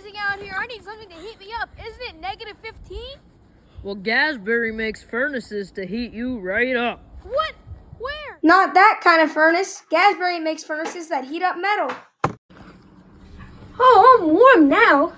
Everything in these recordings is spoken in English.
freezing out here. I need something to heat me up. Isn't it negative 15? Well, Gasberry makes furnaces to heat you right up. What? Where? Not that kind of furnace. Gasberry makes furnaces that heat up metal. Oh, I'm warm now.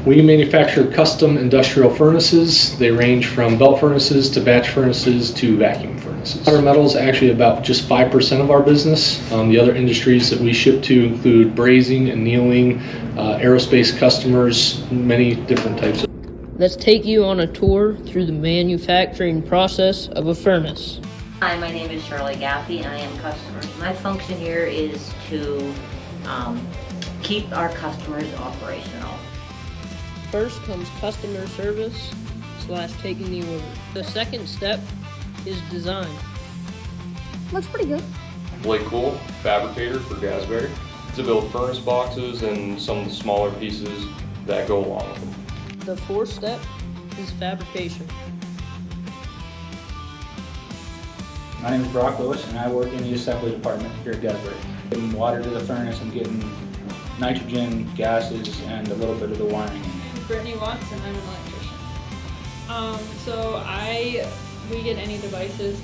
We manufacture custom industrial furnaces. They range from belt furnaces to batch furnaces to vacuum furnaces. Powder metal is actually about just 5% of our business. The other industries that we ship to include brazing, annealing, aerospace customers, many different types of. Let's take you on a tour through the manufacturing process of a furnace. Hi, my name is Shirley Gaffey, and I am customer. My function here is to keep our customers operational. First comes customer service / taking the order. The second step is design. Looks pretty good. Blake Cool, fabricator for Gasberry, to build furnace boxes and some of the smaller pieces that go along with them. The fourth step is fabrication. My name is Brock Lewis, and I work in the assembly department here at Gasberry. Getting water to the furnace and getting nitrogen, gases, and a little bit of the wiring. Brittany Watts, and I'm an electrician. We get any devices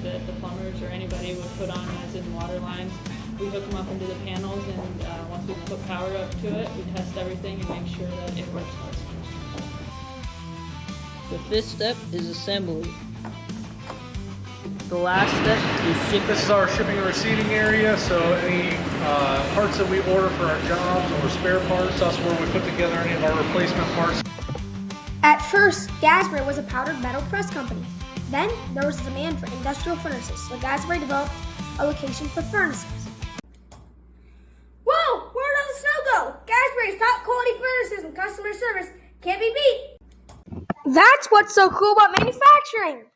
that the plumbers or anybody would put on, as in water lines. We hook them up into the panels, and once we put power up to it, we test everything and make sure that it works how it's supposed to. The fifth step is assembly. The last step is shipping. This is our shipping and receiving area, so any parts that we order for our jobs or spare parts, that's where we put together any of our replacement parts. At first, Gasberry was a powdered metal press company. Then, there was a demand for industrial furnaces, so Gasberry developed a location for furnaces. Whoa! Where'd all the snow go? Gasberry's top quality furnaces and customer service can't be beat. That's what's so cool about manufacturing.